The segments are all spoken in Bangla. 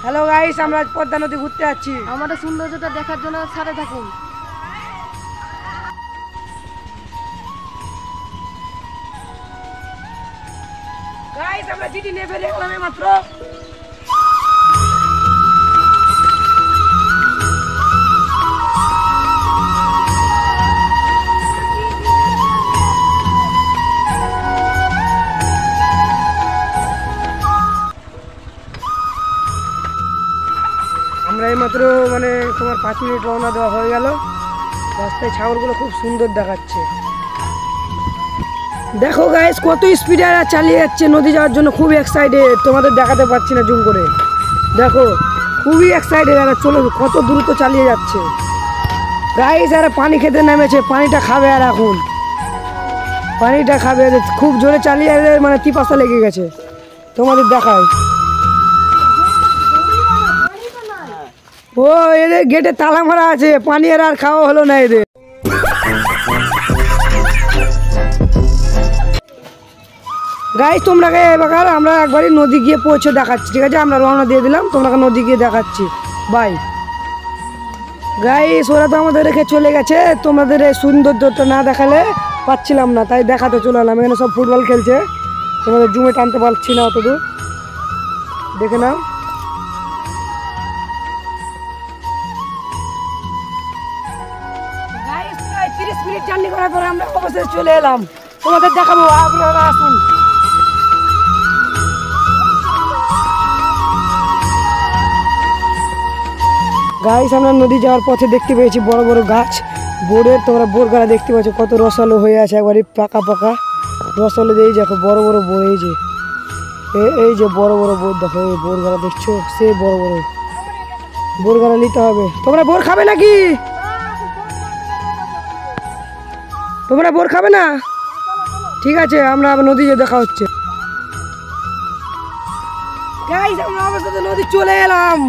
হ্যালো গাইস, আমরা আজ পদ্মা নদী ঘুরতে যাচ্ছি। আমাদের সৌন্দর্যটা দেখার জন্য সাথে থাকুন। গাইস, আমরা জিটি নেভে দেখলাম মাত্র। আমরা এইমাত্র মানে তোমার 5 মিনিট রওনা দেওয়া হয়ে গেল। রাস্তায় ছাগলগুলো খুব সুন্দর দেখাচ্ছে। দেখো গাইস, কত স্পিডে চালিয়ে যাচ্ছে নদী যাওয়ার জন্য। খুবই এক্সাইটেড, তোমাদের দেখাতে পারছি না জুম করে। দেখো খুবই এক্সাইটেড, এরা চলে কত দ্রুত চালিয়ে যাচ্ছে। গাইস, এরা পানি খেতে নেমেছে, পানিটা খাবে। আর এখন পানিটা খাবে, খুব জোরে চালিয়ে এদের মানে পিপাসা লেগে গেছে। তোমাদের দেখায় ও এদের গেটে তালা মারা আছে, পানি আর খাওয়া হলো না এদের। গাইস, তোমরাকে এবার আমরা একবারই নদী গিয়ে পৌঁছে দেখাচ্ছি, ঠিক আছে? আমরা রওনা দিয়ে দিলাম, তোমরাকে নদী গিয়ে দেখাচ্ছি। বাই গাইস, ওরা তো আমাদের রেখে চলে গেছে। তোমাদের এই সৌন্দর্যটা না দেখালে পাচ্ছিলাম না, তাই দেখাতে চলে এলাম। এখানে সব ফুটবল খেলছে, তোমাদের জুমে টানতে পারছি না অত দূর, দেখে নাও। গাইস, প্রায় 30 মিনিট জার্নি করার পরে আমরা অবশেষে চলে এলাম। তোমাদের দেখাবো, আপনারা আসুন। গাইস, আমরা নদী যাওয়ার পথে দেখতে পেয়েছি বড় বড় গাছ বোরের। তোমরা বোর গাড়া দেখতে পাচ্ছ, কত রসালো হয়ে আছে, একবারে পাকা পাকা রসালো। এই দেখো বড় বড় বোর, এই যে বড় বড় বোর দেখো, এই বোর গাড়া দেখছো, সে বড় বড় বোর গাড়া নিতে হবে। তোমরা বোর খাবে নাকি? তোমরা বোর খাবে না? ঠিক আছে, আমরা আবার নদী যে দেখা হচ্ছে। গাইস, আমরা অবশেষে নদী চলে এলাম।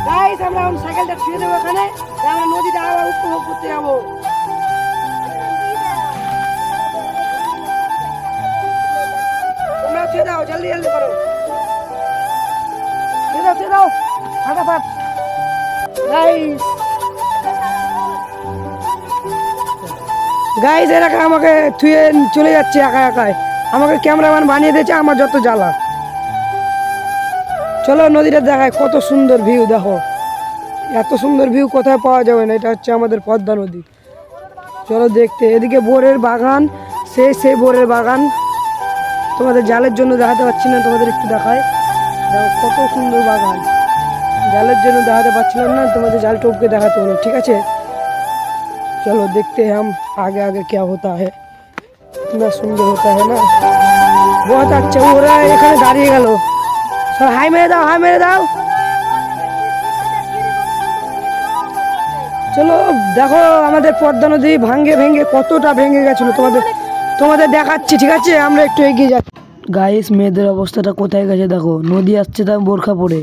গাইস, আমরা সাইকেলটা ছুঁয়ে দেবো এখানে, আমরা নদীটা আবার উপভোগ করতে যাবো। তোমরা ছুঁয়ে দাও, জলদি জলদি করো, ছুঁয়ে দাও ফাটাফাট। গাইস গাইস, এরা আমাকে ছুঁয়ে চলে যাচ্ছে একা একাই। আমাকে ক্যামেরাম্যান বানিয়ে দিয়েছে, আমার যত জ্বালা। চলো নদীটা দেখায়, কত সুন্দর ভিউ। দেখো এত সুন্দর ভিউ কোথায় পাওয়া যাবে না। এটা হচ্ছে আমাদের পদ্মা নদী। চলো দেখতে। এদিকে বোরের বাগান, সেই বোরের বাগান। তোমাদের জালের জন্য দেখাতে পারছি না, তোমাদের একটু দেখায়। দেখো কত সুন্দর বাগান, জালের জন্য দেখাতে পারছিলাম না, তোমাদের জাল টোপকে দেখাতে হলো, ঠিক আছে? चलो देखते हैं हम आगे आगे क्या होता है। इतना सुंदर होता है ना, बहुत अच्छा हो रहा है। এখানে দাঁড়িয়ে গেল, সব হাই মেরে দাও, হাই মেরে দাও। চলো দেখো আমাদের পদ্মা নদী ভাঙে ভেঙে কতটা ভেঙে গেছিল, তোমাদের দেখাচ্ছি, ঠিক আছে? আমরা একটু এগিয়ে যাচ্ছি। গাইস, মেয়েদের অবস্থাটা কোথায় গেছে দেখো, নদী আসছে তাই বোরখা পরে।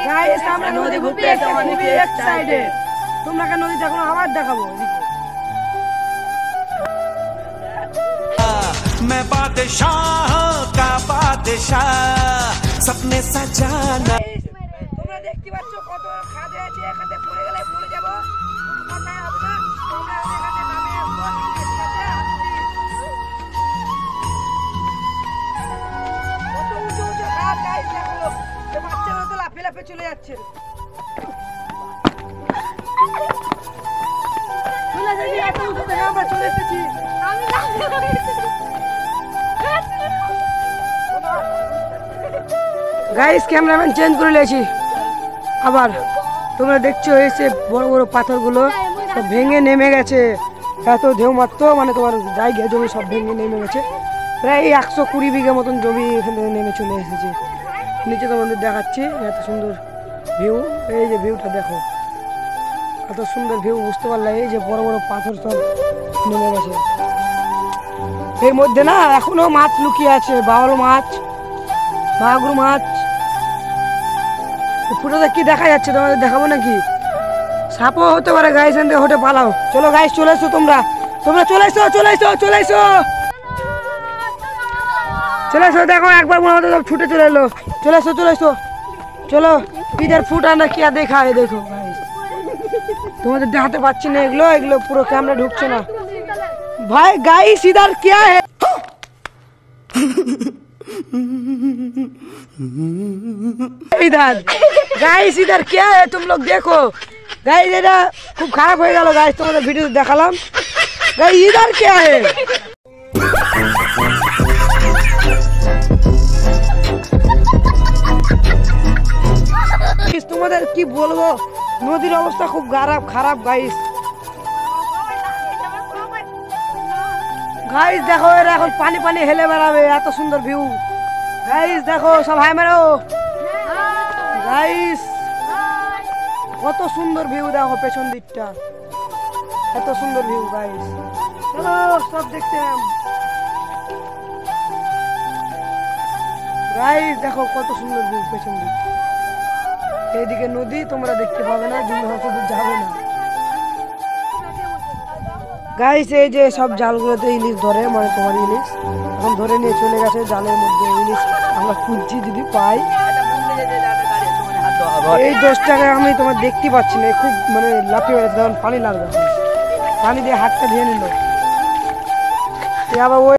গাইস, আমরা নদী ঘুরতে এসেছি, খুবই এক্সাইটেড। তোমরা নদী দেখো, আবার দেখাবো। मैं बादशाह का बादशाह सपने सजाना। তোমরা দেখতে পাচ্ছ কত খাদে আছে, এখানে পড়ে গেলে পড়ে যাব, কোনো কথাই হবে না। তোমরা এখানে নামে বোটিং করতে আসছি। কত উঁচু উঁচু ঘাট গাইস, দেখো যে বাচ্চারা তো লাফে লাফে চলে যাচ্ছে। চলে যাবি, এত উঁচু থেকে আমরা চলে এসেছি। গাইস, ক্যামেরাম্যান চেঞ্জ করে নিয়েছি আবার। তোমরা দেখছো এসে বড় বড় পাথরগুলো সব ভেঙে নেমে গেছে। এত ঢেউ মারতো, মানে তোমার জায়গা জমি সব ভেঙে নেমে গেছে। প্রায় 120 বিঘা মতন জমি এখান থেকে নেমে চলে এসেছে। নিচে তোমাদের দেখাচ্ছি এত সুন্দর ভিউ। এই যে ভিউটা দেখো, এত সুন্দর ভিউ বুঝতে পারলে। এই যে বড় বড় পাথর সব নেমে গেছে এর মধ্যে না, এখনো মাছ লুকিয়ে আছে, বাউল মাছ, মাগুর মাছ। ফুটোতে কি দেখা যাচ্ছে তোমাদের দেখাবো নাকি? সাপও হতে পারে গাইস, এখান থেকে হটে পালাও। চলো গাইস চলে এসো, তোমরা চলে এসো, চলে এসো, চলে এসো, চলে এসো। দেখো একবার মনে হতো সব ছুটে চলে এলো। চলে এসো, চলে এসো, চলো। ইধার ফুট আনা কিয়া দেখা है देखो गाइस, তোমাদের দেখাতে পাচ্ছি না, এগুলো এগুলো পুরো ক্যামেরা ঢুকছে না भाई। गाइस इधर क्या है? इधर गाइस इधर क्या है तुम लोग देखो गाइस। এটা খুব খারাপ হয়ে গেল গাইস, তোমাদের ভিডিও দেখালাম গাইস। इधर क्या है? তোমাদের কি বলবো, নদীর অবস্থা খুব খারাপ গাইস। গাইস দেখো এরা এখন পানি পানি হেলে বেড়াবে, এত সুন্দর ভিউ গাইস। দেখো সব হাই মারো গাইস, কত সুন্দর ভিউ দেখো পেছন দিকটা, এত সুন্দর ভিউ গাইস। চলো সব দেখতে গাইস, দেখো কত সুন্দর ভিউ পেছন দিক। এইদিকে নদী তোমরা দেখতে পাবে না, শুধু যাবে না গাইস। এই যে সব জালগুলোতে ইলিশ ধরে, মানে তোমার ইলিশ এখন ধরে নিয়ে চলে গেছে জালের মধ্যে। ইলিশ আমরা খুঁজছি যদি পাই। এই 10 টাকায় আমি তোমার দেখতে পাচ্ছি না, খুব মানে লাফিয়ে বেড়াচ্ছে, তখন পানি লাগবে, পানি দিয়ে হাতটা ধুয়ে নিল আবার।